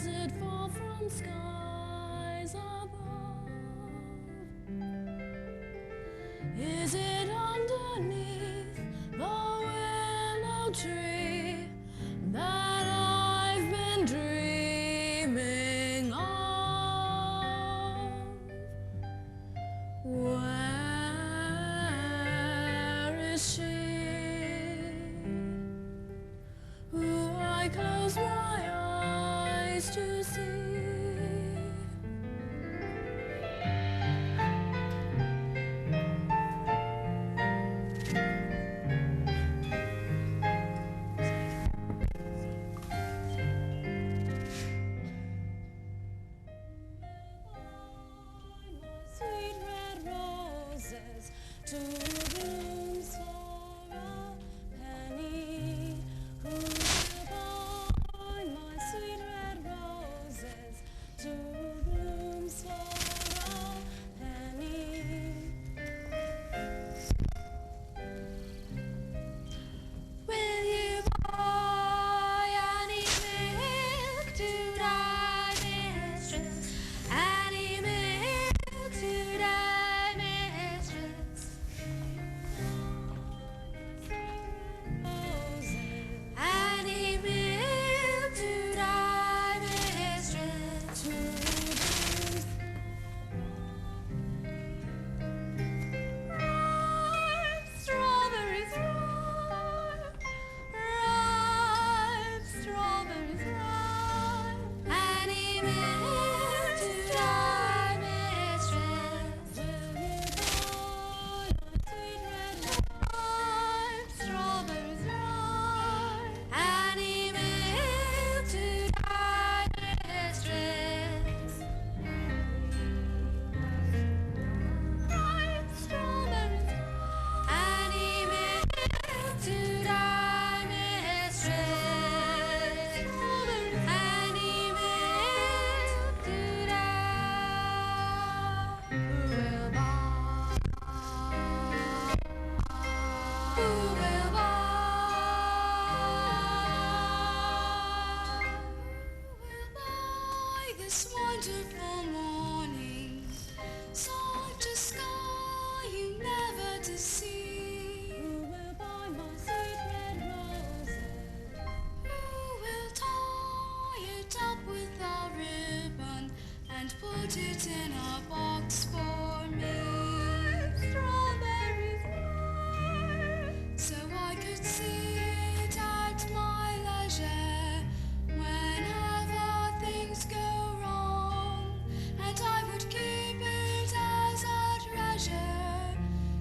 Does it fall from skies above? Is it underneath the willow tree that I've been dreaming of? Where is she who I close my eyes to see? Sweet red roses to blooms for a penny. Who will buy my sweet red roses to blooms for a penny? Will you buy any milk to dye mistress? Any milk to dye mistress? Any milk to dye mistress? To ripe strawberries, ripe strawberries, ripe. Any milk to dye mistress? Will you buy my sweet red ripe strawberries, ripe? Any milk to dye mistress? Ripe strawberries, any milk to dye mistress? Any milk to dye? Who will buy? Who will buy? Who will buy this wonderful morning? Such a sky you never to see. Who will buy my sweet red roses? Who will tie it up with a ribbon and put it in a box for me? Strawberries, so I could see it at my leisure whenever things go wrong, and I would keep it as a treasure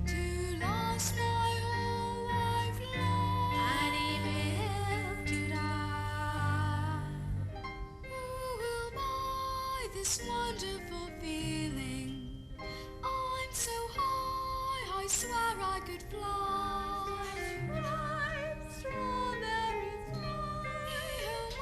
to last my whole life long. Any milk to dye? Who will buy this wonderful feeling? I'm so high, I swear I could fly. Ripe strawberries, ripe.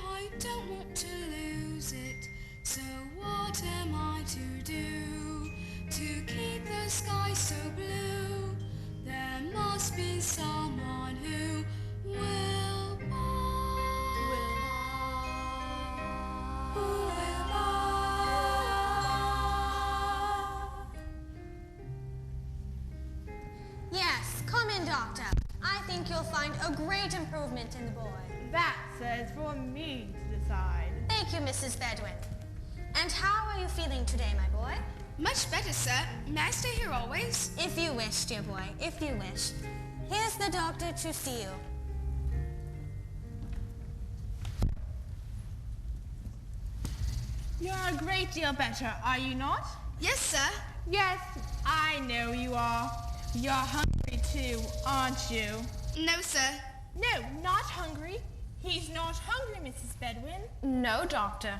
I don't want to lose it. So what am I to do to keep the sky so blue? There must be someone who will buy. Who will buy? Yes, come in, Doctor. I think you'll find a great improvement in the boy. That, sir, is for me to decide. Thank you, Mrs. Bedouin. And how are you feeling today, my boy? Much better, sir. May I stay here always? If you wish, dear boy, if you wish. Here's the doctor to see you. You're a great deal better, are you not? Yes, sir. Yes, I know you are. You're hungry too, aren't you? No, sir. No, not hungry. He's not hungry, Mrs. Bedouin. No, Doctor.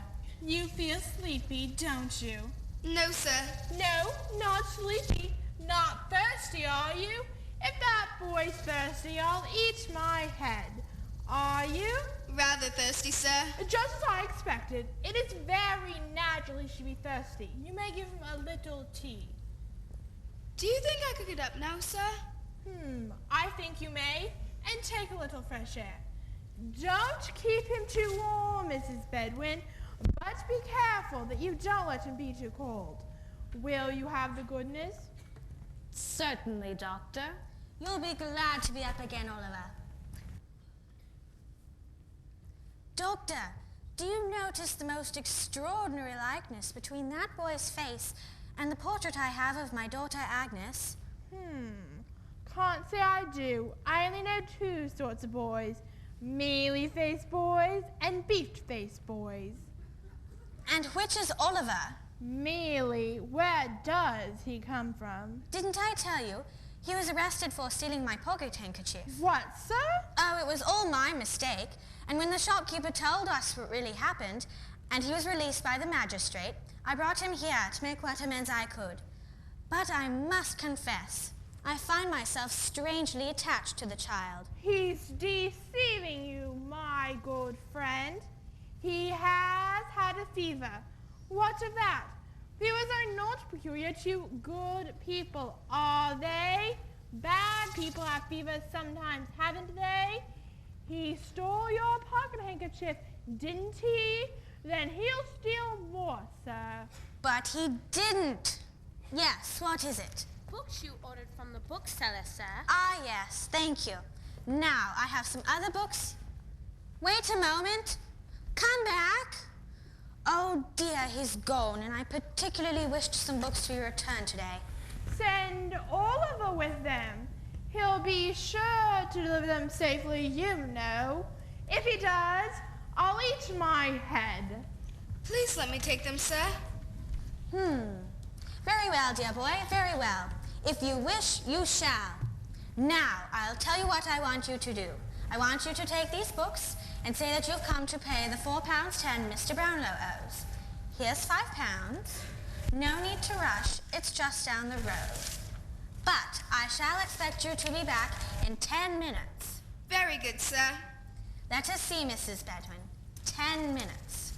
You feel sleepy, don't you? No, sir. No, not sleepy. Not thirsty, are you? If that boy's thirsty, I'll eat my head. Are you? Rather thirsty, sir. Just as I expected. It is very natural he should be thirsty. You may give him a little tea. Do you think I could get up now, sir? I think you may. And take a little fresh air. Don't keep him too warm, Mrs. Bedouin, but be careful that you don't let him be too cold. Will you have the goodness? Certainly, Doctor. You'll be glad to be up again, Oliver. Doctor, do you notice the most extraordinary likeness between that boy's face and the portrait I have of my daughter Agnes? Can't say I do. I only know two sorts of boys. Mealy-faced boys and beefed-faced boys. And which is Oliver? Mealy, where does he come from? Didn't I tell you? He was arrested for stealing my pocket handkerchief. What, sir? Oh, it was all my mistake. And when the shopkeeper told us what really happened, and he was released by the magistrate, I brought him here to make what amends I could. But I must confess, I find myself strangely attached to the child. He's deceiving you, my good friend. He has had a fever. What of that? Fevers are not peculiar to good people, are they? Bad people have fevers sometimes, haven't they? He stole your pocket handkerchief, didn't he? Then he'll steal more, sir. But he didn't. Yes, what is it? Books you ordered from the bookseller, sir. Ah, yes, thank you. Now, I have some other books. Wait a moment. Come back. Oh dear, he's gone, and I particularly wished some books to be returned today. Send Oliver with them. He'll be sure to deliver them safely, you know. If he does, I'll eat my head. Please let me take them, sir. Very well, dear boy, very well. If you wish, you shall. Now, I'll tell you what I want you to do. I want you to take these books and say that you've come to pay the £4.10 Mr. Brownlow owes. Here's £5. No need to rush, it's just down the road. But I shall expect you to be back in 10 minutes. Very good, sir. Let us see, Mrs. Bedouin. 10 minutes.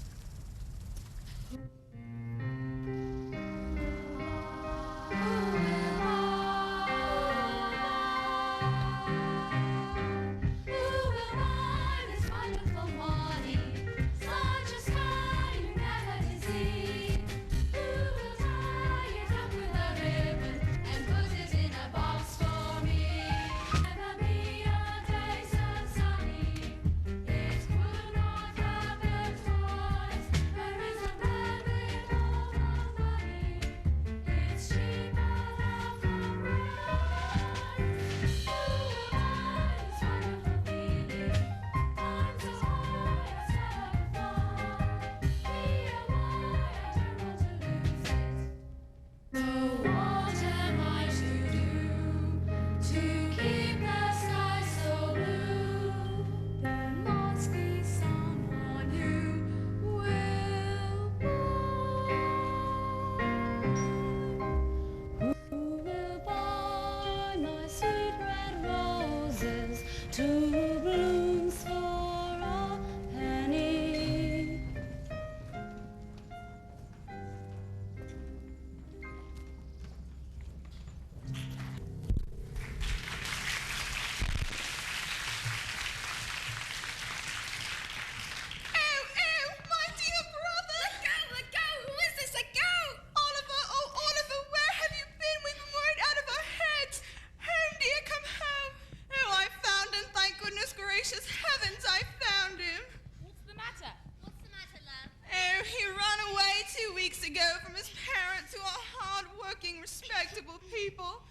respectable people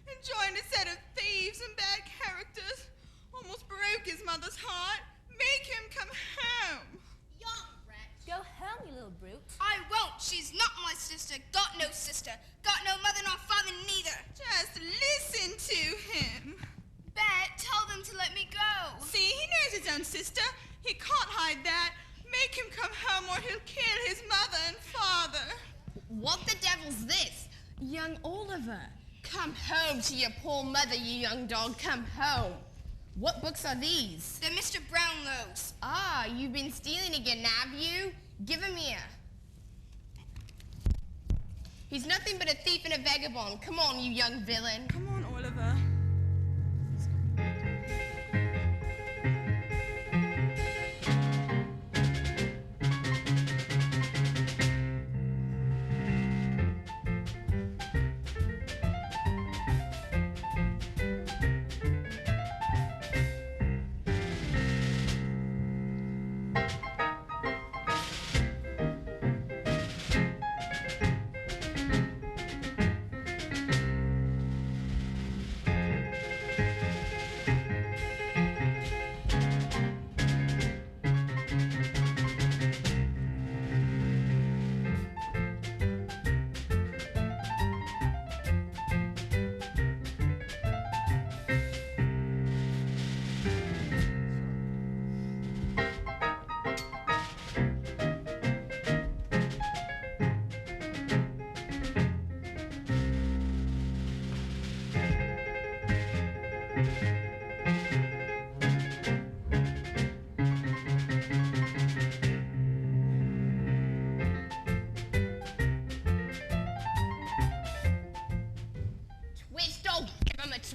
and joined a set of thieves and bad characters. Almost broke his mother's heart. Make him come home. Young wretch. Go home, you little brute. I won't. She's not my sister. Got no sister. Got no mother nor father neither. Just listen to him. Bet, tell them to let me go. See, he knows his own sister. He can't hide that. Make him come home or he'll kill his mother and father. What the devil's this? Young Oliver, come home to your poor mother, you young dog. Come home. What books are these? They're Mr. Brownlow's. Ah, you've been stealing again, have you? Give him here. He's nothing but a thief and a vagabond. Come on, you young villain. Come on, Oliver.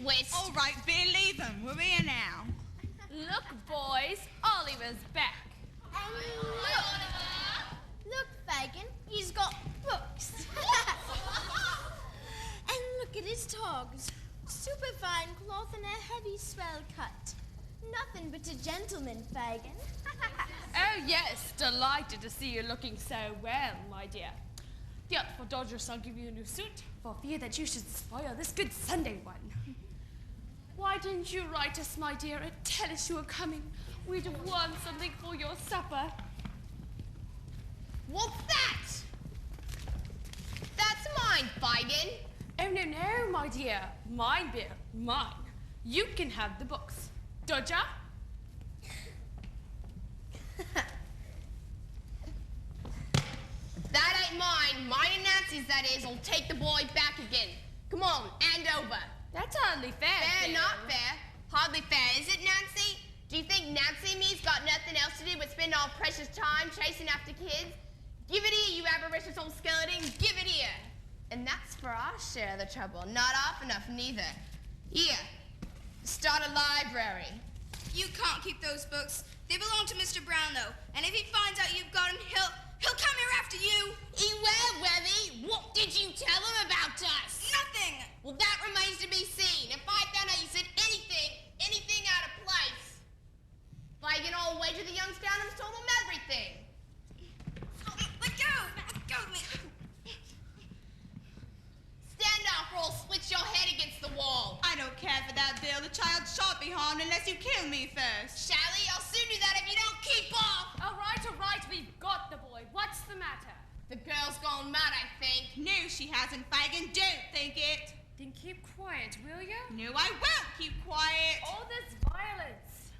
twist. All right, Bill, leave them. We're here now. Look, boys, Oliver's back. Look, Fagin, he's got books. And look at his togs. Superfine cloth and a heavy swell cut. Nothing but a gentleman, Fagin. Oh, yes, delighted to see you looking so well, my dear. The Artful Dodger shall give you a new suit, for fear that you should spoil this good Sunday one. Why didn't you write us, my dear, and tell us you were coming? We'd want something for your supper. What's that? That's mine, Fagin. Oh, no, my dear. Mine, Bill, mine. You can have the books. Dodger? That ain't mine. Mine and Nancy's, that is. I'll take the boy back again. Come on, hand over. That's hardly fair, Fair, Bill. not fair. Hardly fair, is it, Nancy? Do you think Nancy and me's got nothing else to do but spend our precious time chasing after kids? Give it here, you avaricious old skeleton. Give it here. And that's for our share of the trouble. Not off enough, neither. Here, start a library. You can't keep those books. They belong to Mr. Brownlow. And if he finds out you've got them, he'll come here after you. He will, Webby. What did you tell him about us? Nothing. Well, that remains to be seen. If I found out you said anything out of place, Fagin all the way to the Youngstown and told them everything. Let go. Let go of me. Stand off or I'll split your head against the wall. I don't care for that, Bill. The child shan't be harmed unless you kill me first. Shally, I'll soon do that if you don't keep off. All right, we've got the boy. What's the matter? The girl's gone mad, I think. No, she hasn't, Fagin. Don't think it. Then keep quiet, will you? No, I won't keep quiet. All this violence.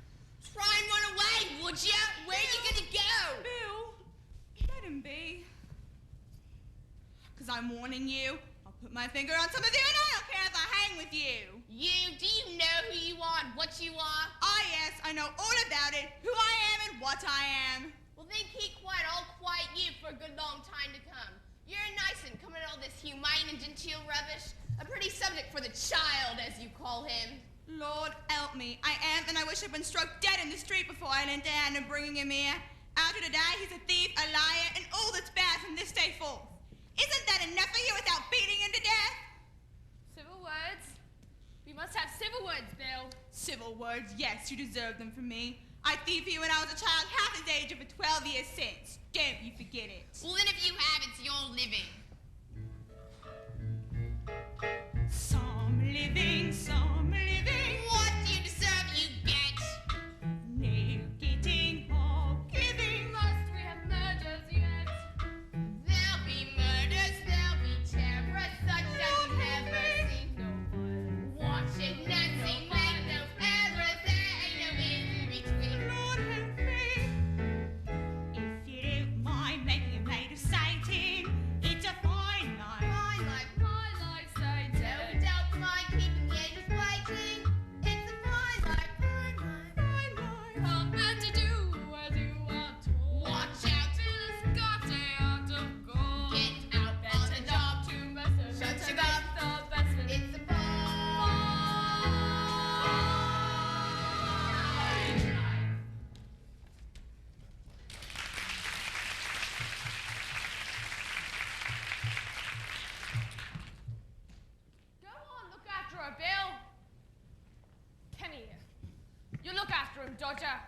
Try and run away, would ya? Where are you gonna go? Bill, let him be. Because I'm warning you. I'll put my finger on some of you and I don't care if I hang with you. Do you know who you are and what you are? Ah, yes, I know all about it. Who I am and what I am. Well, then keep quiet. I'll quiet you for a good long time to come. You're a nice one, coming at all this humane and genteel rubbish. A pretty subject for the child, as you call him. Lord help me. I am, and I wish I'd been struck dead in the street before I lent a hand in bringing him here. After today, he's a thief, a liar, and all that's bad from this day forth. Isn't that enough for you without beating him to death? Civil words? We must have civil words, Bill. Civil words, yes, you deserve them from me. I thieved for you when I was a child half his age of it 12 years since. Don't you forget it. Well, then if you have, it's your living. Some living, some living. What do you deserve, you get? No getting or giving. Must we have murders yet? There'll be murders, there'll be terror, such as you never seen. Watch it, Nancy, make no errors, there ain't no in between. Lord help me. If you don't mind making a maid of Satan, it's a fine life. My life, don't doubt my keeping the angels waiting. It's a fine life, fine life, fine life. Come and to do as you are told. Watch out. Phyllis got a heart of gold. Get out on the job. To message. Shut your mouth. The best of It's a fine life. Go on, look after her, Bill. Come here. You look after him, Dodger.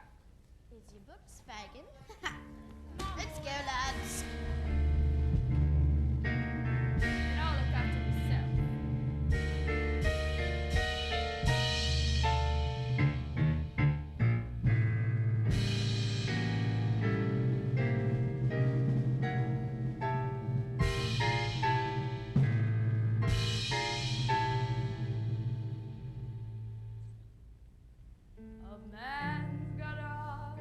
Here's your books, Fagin. Let's go, lads. And I'll look after myself. A man's got a heart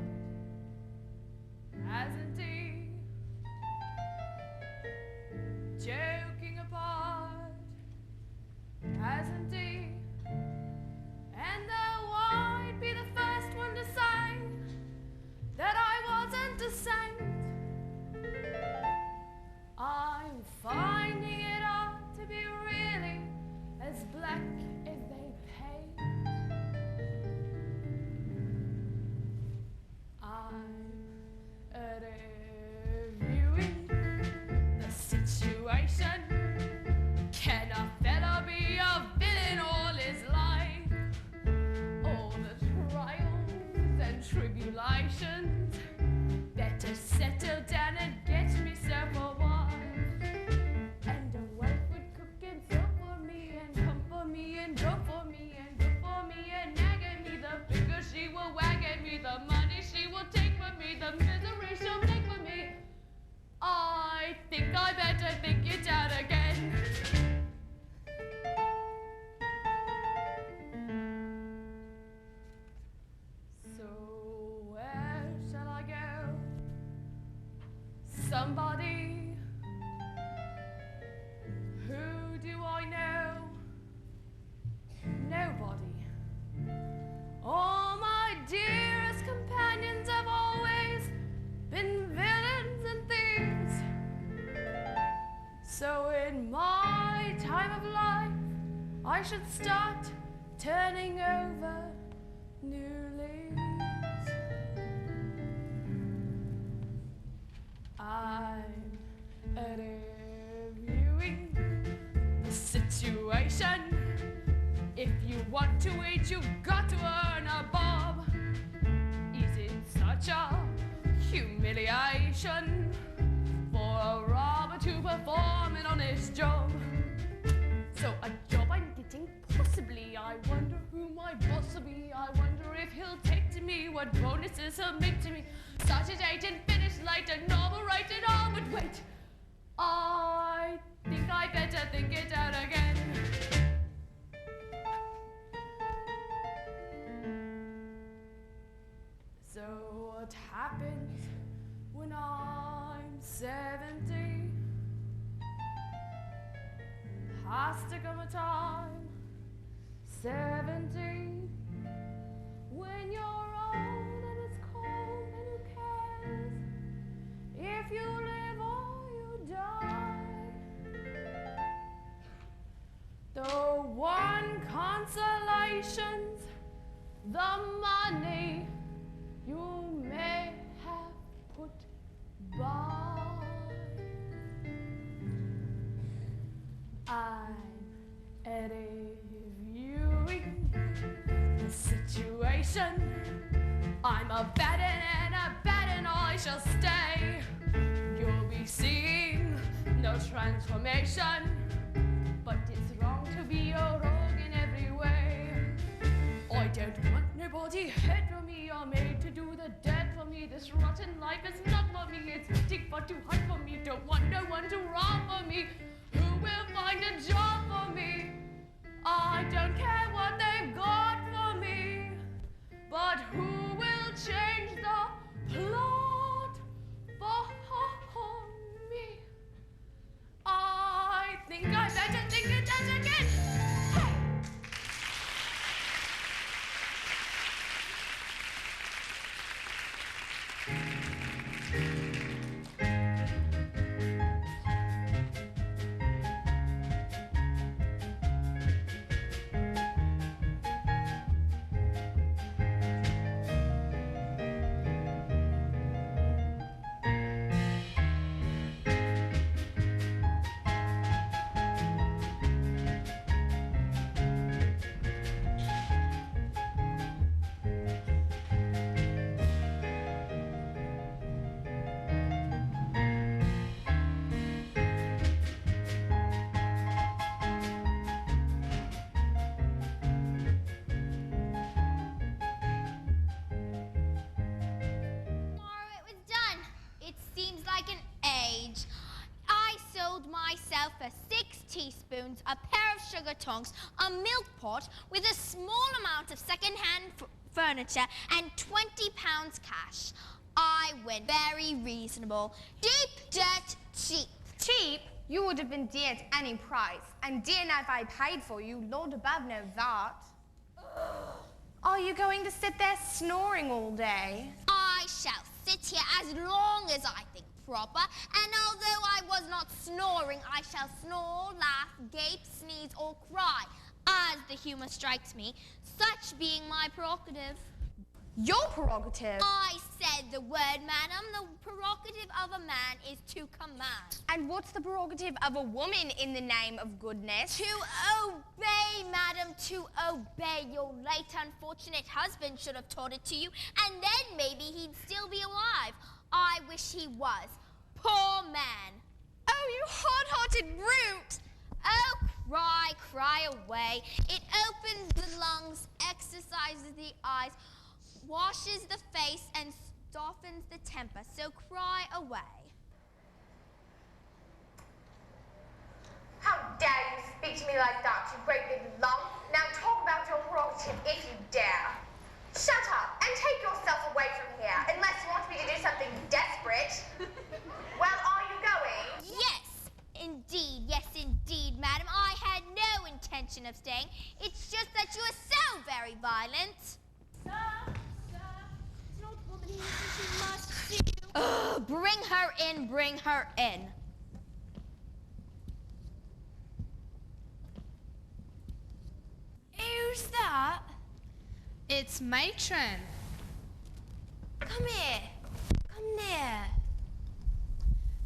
somebody. Who do I know? Nobody. All my dearest companions have always been villains and thieves. So in my time of life, I should start turning over new leaves. I'm reviewing the situation. If you want to eat, you've got to earn a bob. Is it such a humiliation for a robber to perform an honest job? So a job I'm getting, possibly. I wonder who my boss will be. I wonder if he'll take to me, what bonuses he'll make to me. Start at 8 and finish late, a novel rated R. But wait, I think I better think it out again. So what happens when I'm 70? Has to come a time, 70, when you're old and it's cold and who cares if you live or you die. The one consolation's the money you may have put by. I'm reviewing the situation. I'm a bad and I shall stay. You'll be seeing no transformation, but it's wrong to be a rogue in every way. I don't want nobody head for me or made to do the dead for me. This rotten life is not for me, it's too far too hard for me. Don't want no one to rob for me. Who will find a job for me? I don't care what they've got for me, but who will change the plot for me? I think I better think it out again. Hey! For 6 teaspoons, a pair of sugar tongs, a milk pot with a small amount of second-hand furniture and £20 cash. I win. Very reasonable. Deep, dirt, cheap. Cheap? You would have been dear at any price. And dear enough if I paid for you, Lord above knows that. Are you going to sit there snoring all day? I shall sit here as long as I think proper, and although I was not snoring, I shall snore, laugh, gape, sneeze, or cry, as the humour strikes me, such being my prerogative. Your prerogative? I said the word, madam. The prerogative of a man is to command. And what's the prerogative of a woman in the name of goodness? To obey, madam, to obey. Your late unfortunate husband should have taught it to you, and then maybe he'd still be alive. I wish he was. Poor man. Oh, you hard-hearted brute! Oh, cry, cry away. It opens the lungs, exercises the eyes, washes the face, and softens the temper. So cry away. How dare you speak to me like that, you great big lump? Now talk about your prerogative if you dare. Shut up and take yourself away from here, unless you want me to do something desperate. Well, intention of staying. It's just that you are so very violent. Sir, it's an old woman here, so she must see you. Ugh, bring her in, bring her in. Who's that? It's Matron. Come here. Come near.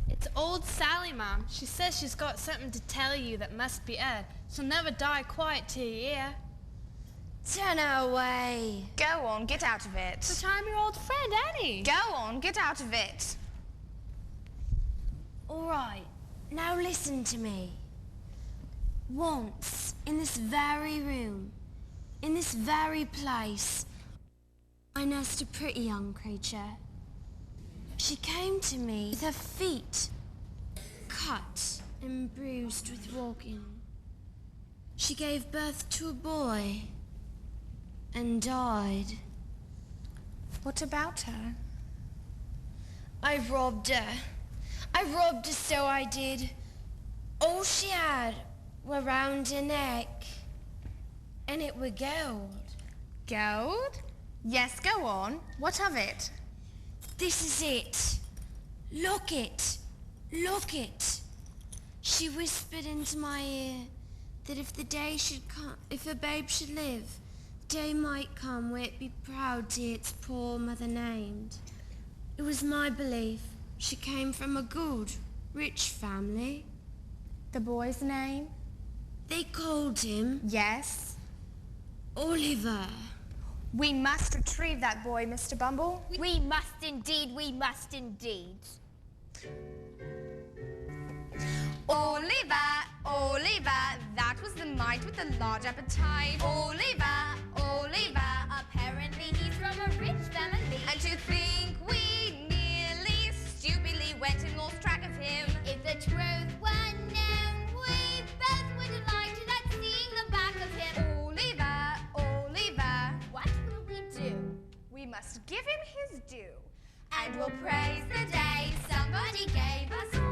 It's old Sally, Mum. She says she's got something to tell you that must be heard. She'll never die quiet till you hear. Turn her away. Go on, get out of it. But I'm your old friend, Annie. Go on, get out of it. All right, now listen to me. Once, in this very room, in this very place, I nursed a pretty young creature. She came to me with her feet cut and bruised with walking. She gave birth to a boy and died. What about her? I robbed her. I robbed her, so I did. All she had were round her neck, and it were gold. Gold? Yes, go on. What of it? This is it. Look it. Look it. She whispered into my ear that if the day should come, if a babe should live, the day might come where it be proud to hear its poor mother named. It was my belief she came from a good, rich family. The boy's name? They called him Yes. Oliver. We must retrieve that boy, Mr. Bumble. We must indeed, we must indeed. Oliver, Oliver, that was the mite with the large appetite. Oliver, Oliver, Apparently he's from a rich family. and to think we nearly stupidly went and lost track of him. If the truth were known, we both were delighted at seeing the back of him. Oliver, Oliver, What will we do? we must give him his due, and we'll praise the day somebody gave us Oliver.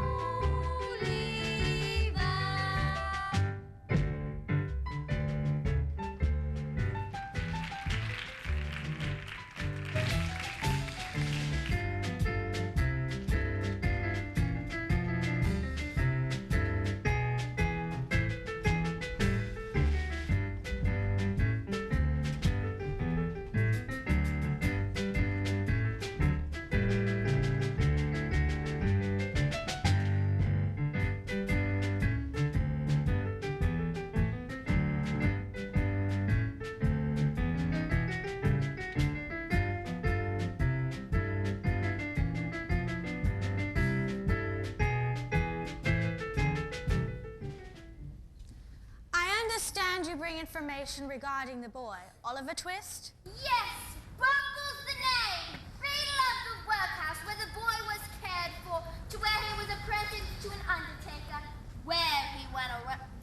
You bring information regarding the boy, Oliver Twist? Yes, Bumble's the name. Beadle of the workhouse where the boy was cared for, to where he was apprenticed to an undertaker, where he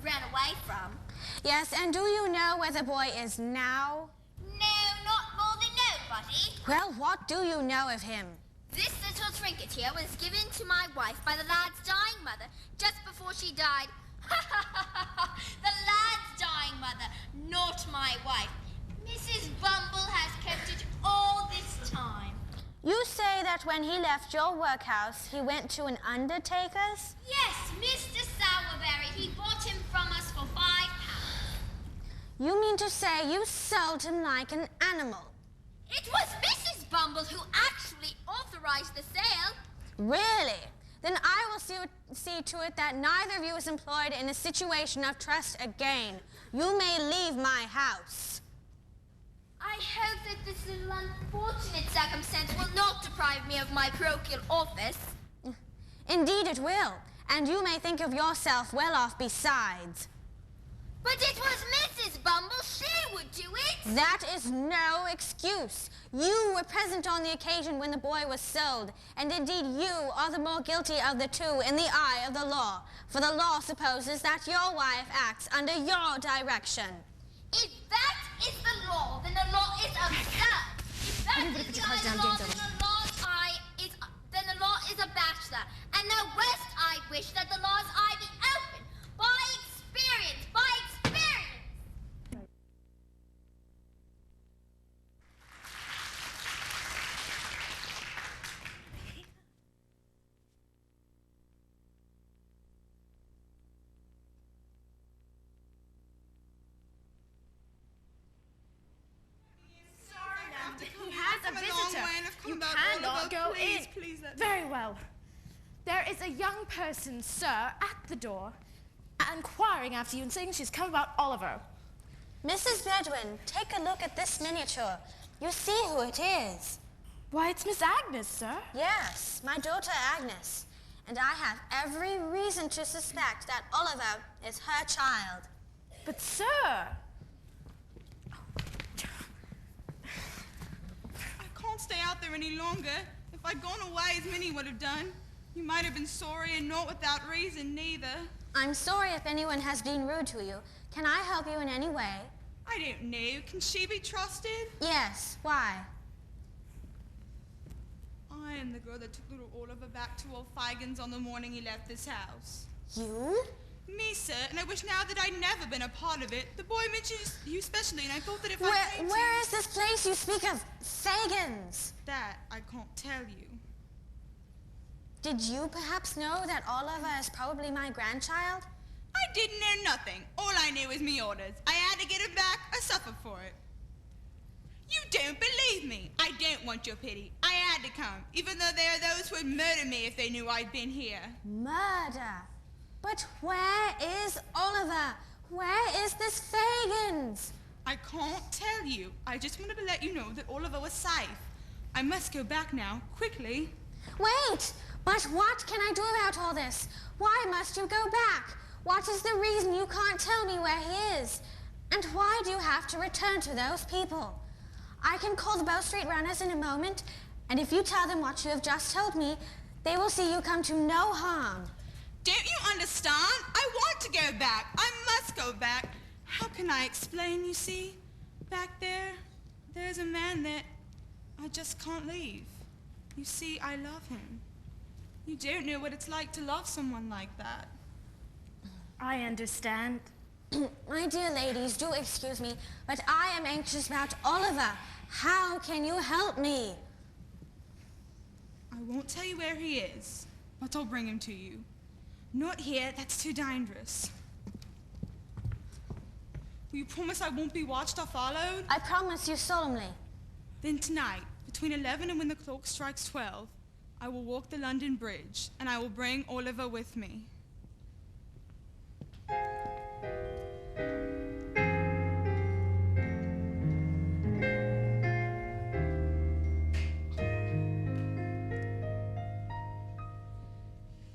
ran away from. Yes, and do you know where the boy is now? No, not more than nobody. Well, what do you know of him? This little trinket here was given to my wife by the lad's dying mother just before she died. The lad's dying mother, not my wife. Mrs. Bumble has kept it all this time. You say that when he left your workhouse, he went to an undertaker's? Yes, Mr. Sowerberry. He bought him from us for £5. You mean to say you sold him like an animal? It was Mrs. Bumble who actually authorized the sale. Really? Then I will see to it that neither of you is employed in a situation of trust again. You may leave my house. I hope that this little unfortunate circumstance will not deprive me of my parochial office. Indeed it will, and you may think of yourself well off besides. But it was Mrs. Bumble. She would do it. That is no excuse. You were present on the occasion when the boy was sold, and indeed you are the more guilty of the two in the eye of the law, for the law supposes that your wife acts under your direction. If that is the law, then the law is absurd. If that is the eye of the law, then the law is a bachelor. And the worst I wish that the law's eye be open. By experience, by experience. Very well. There is a young person, sir, at the door, inquiring after you and saying she's come about Oliver. Mrs. Bedouin, take a look at this miniature. You see who it is. Why, it's Miss Agnes, sir. Yes, my daughter Agnes. And I have every reason to suspect that Oliver is her child. But, sir... I can't stay out there any longer. If I'd gone away as Minnie would have done, you might have been sorry and not without reason neither. I'm sorry if anyone has been rude to you. Can I help you in any way? I don't know. Can she be trusted? Yes, why? I am the girl that took little Oliver back to old Feigen's on the morning he left this house. You? Me, sir, and I wish now that I'd never been a part of it. The boy mentioned you especially, and I thought that if I came Where is this place you speak of? Fagans. That I can't tell you. Did you perhaps know that Oliver is probably my grandchild? I didn't know nothing. All I knew was me orders. I had to get him back. I suffered for it. You don't believe me. I don't want your pity. I had to come, even though there are those who would murder me if they knew I'd been here. Murder? But where is Oliver? Where is this Fagans? I can't tell you. I just wanted to let you know that Oliver was safe. I must go back now, quickly. Wait! But what can I do about all this? Why must you go back? What is the reason you can't tell me where he is? And why do you have to return to those people? I can call the Bow Street Runners in a moment, and if you tell them what you have just told me, they will see you come to no harm. Don't you understand? I want to go back. I must go back. How can I explain, you see? Back there, there's a man that I just can't leave. You see, I love him. You don't know what it's like to love someone like that. I understand. My dear ladies, do excuse me, but I am anxious about Oliver. How can you help me? I won't tell you where he is, but I'll bring him to you. Not here, that's too dangerous. Will you promise I won't be watched or followed? I promise you solemnly. Then tonight, between 11 and when the clock strikes 12, I will walk the London Bridge, and I will bring Oliver with me.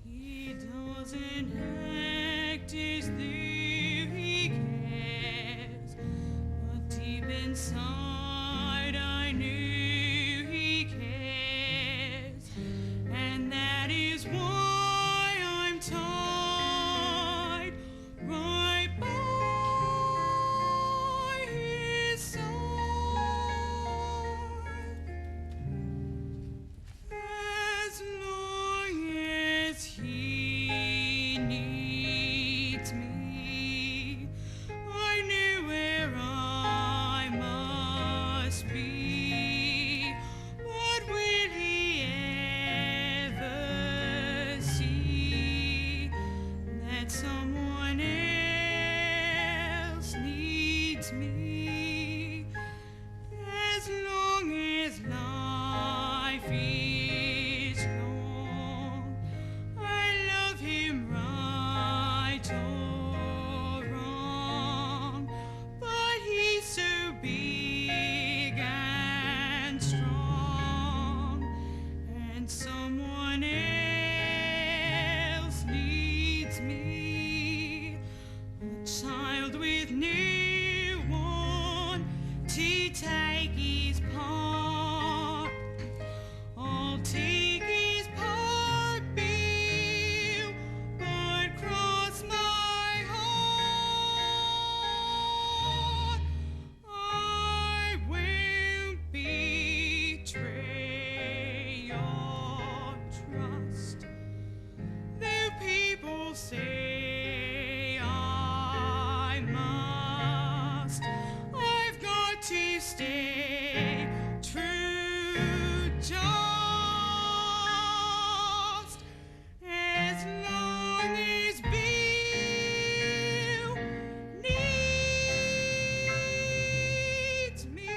He doesn't act as though he cares, but deep inside I know he cares, and that is why I'm tied right by his side. As long as he needs me, I know where I must be. But will he ever see that someone else needs me? As long as life is long, I love him right or wrong. But he's so big and strong, and someone else needs me. A child with no one to take his part. I'll take his part, Bill, but cross my heart. I won't betray your trust. Though people say I must, I've got to stay true just as long as Bill needs me.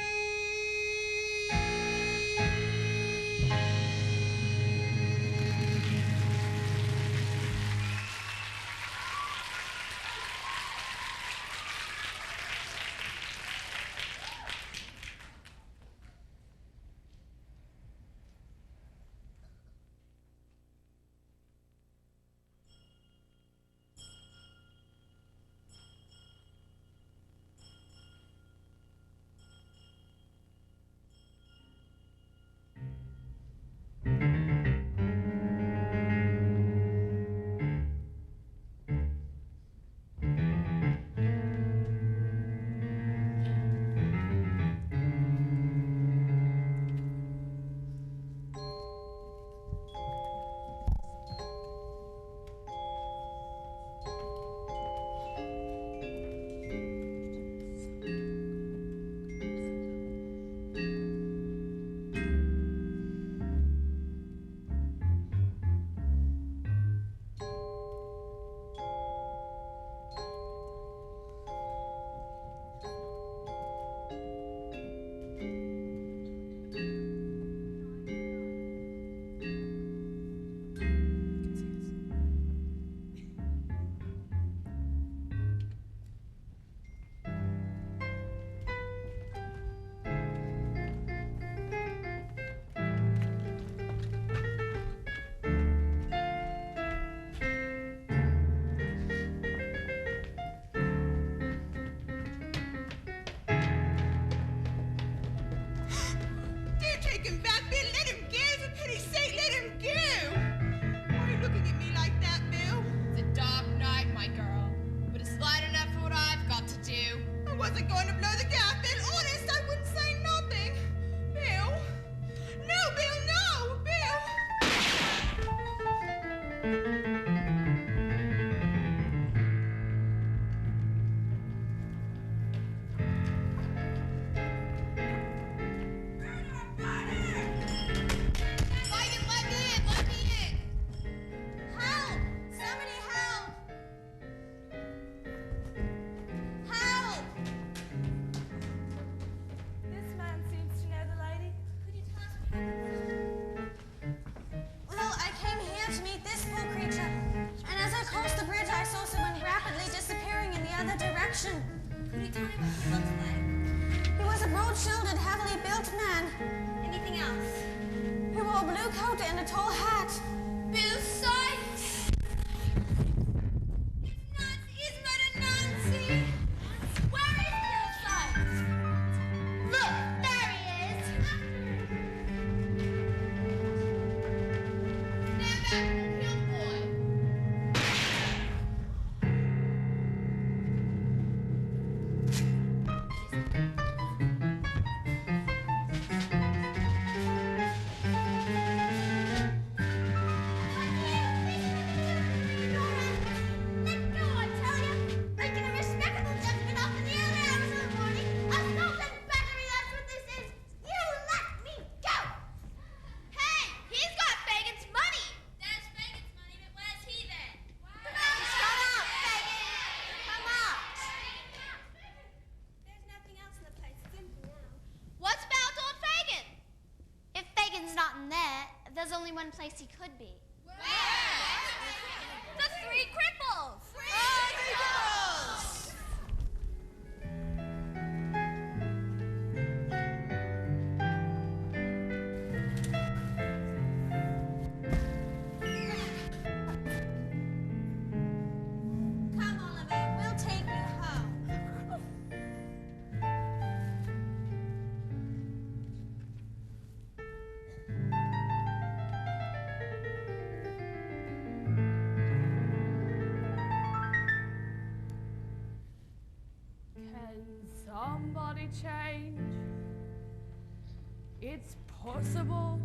Help! Somebody help! Help! This man seems to know the lady. Could you tell us what happened? Well, I came here to meet this poor creature, and as I crossed the bridge, I saw someone rapidly disappearing in the other direction. Could you tell me what he looks like? He was a broad-shouldered, heavily built man. Anything else? He wore a blue coat and a tall hat. Bill Sykes! It's Nancy! Isn't that a Nancy? Where is Bill Sykes? Look, there he is! Stand back, kill boy! There's only one place he could be. Where? The Three Cripples! Come, Oliver, we'll take you home. Can somebody change? It's possible.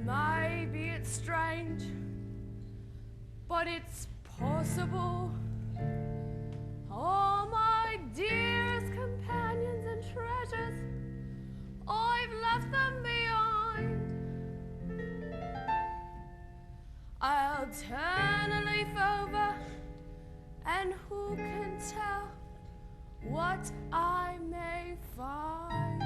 Maybe it's strange, but it's possible. All my dearest companions and treasures, I've left them behind. I'll turn a leaf over, and who can tell what I may find?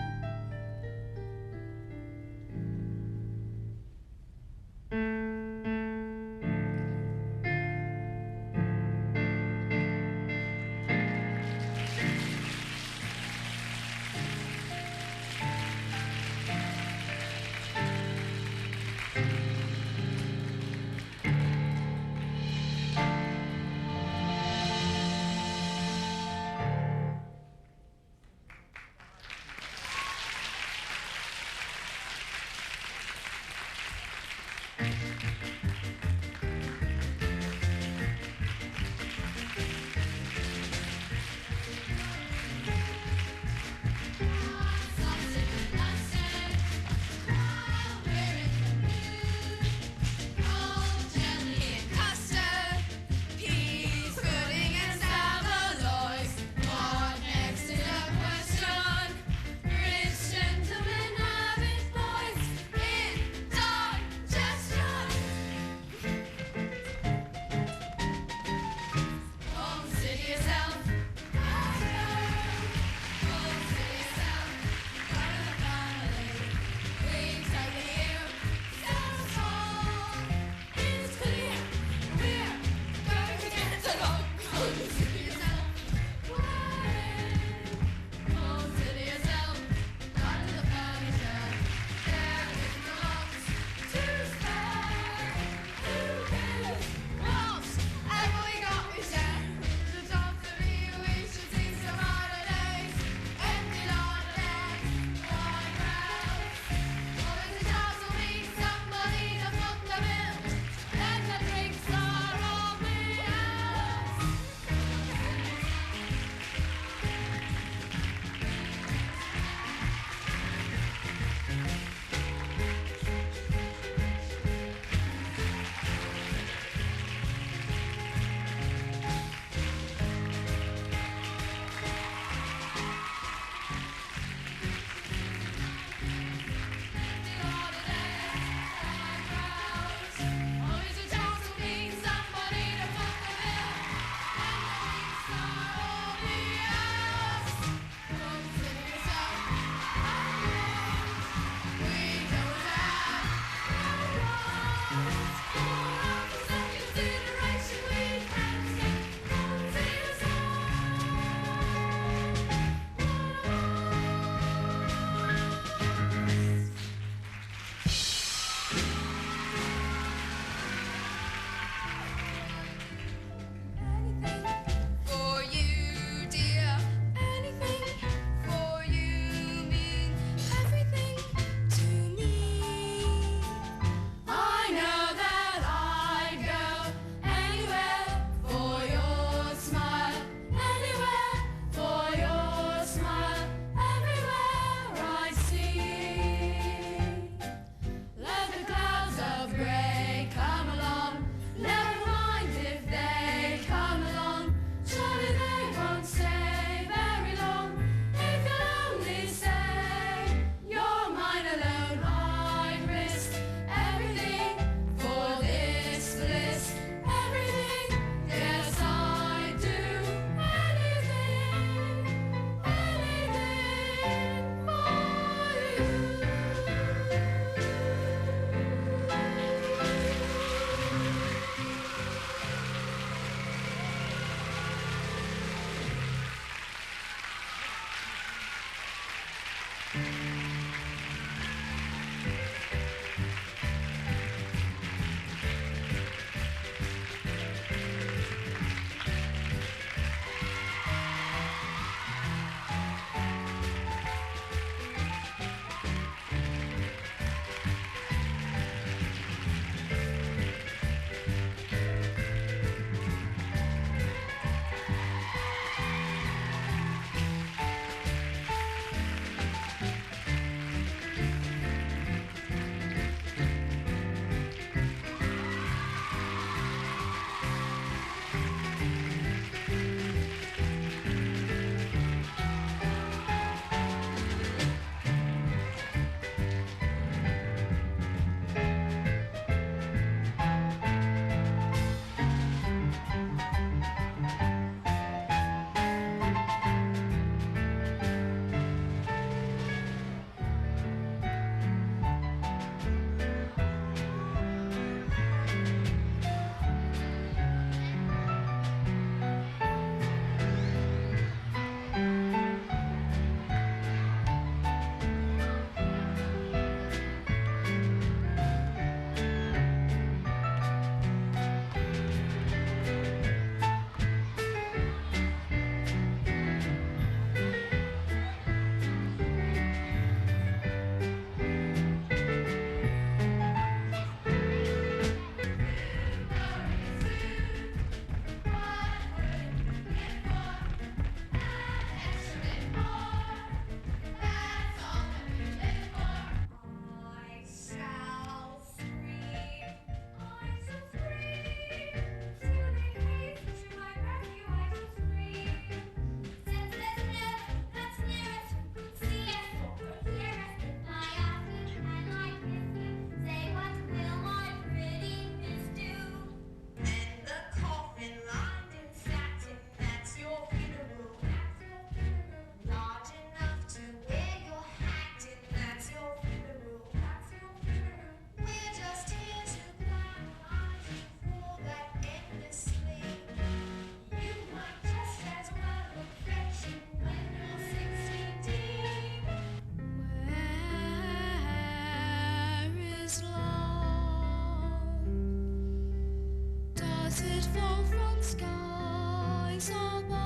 Does it fall from skies above?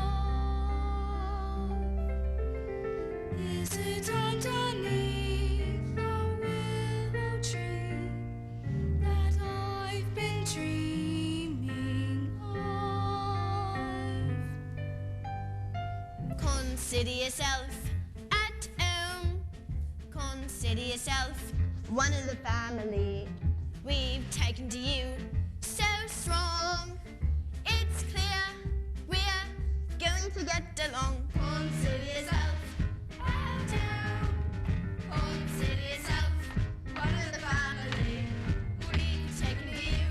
Is it underneath the willow tree that I've been dreaming of? Consider yourself at home. Consider yourself one of the family. We've taken to you so strong. It's clear we're going to get along. Consider yourself at home. Consider yourself one of the family. We've taken to you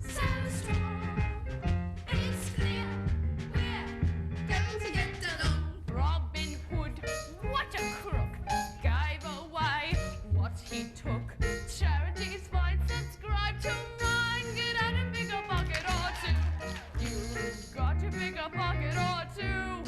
so strong. It's clear we're going to get along. Robin Hood, what a crook, gave away what he took. Charities fine, subscribe to mine. Get out and pick a bucket or two. You've got to pick a bucket or two.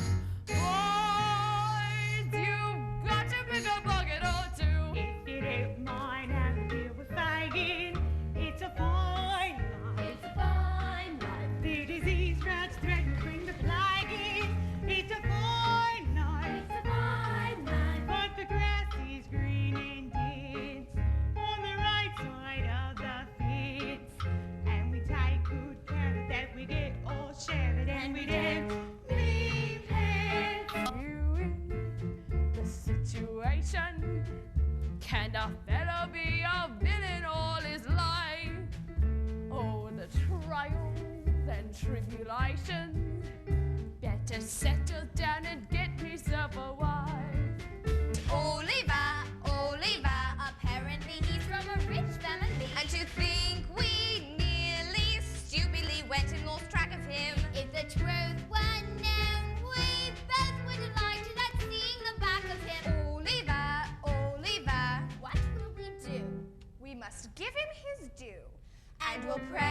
Boys, you've got to pick a bucket or two. If you don't mind having to deal with Fagin, it's a fine life. It's a fine life. The disease rats threaten to bring the plague in. It's a fine life. It's a fine life. But the grass is green and dense on the right side of the fence. And we take good care of that. We get all share it and we don't leave hands. Viewing the situation. Can a fellow be a villain all his life? Oh, the trials and tribulations. Better settle down and get myself a wife. Oliver, apparently he's from a rich family. And to think we nearly stupidly went and lost track of him. If the truth were known, we both would have liked it at seeing the back of him. Oliver, What will we do? we must give him his due. And we'll pray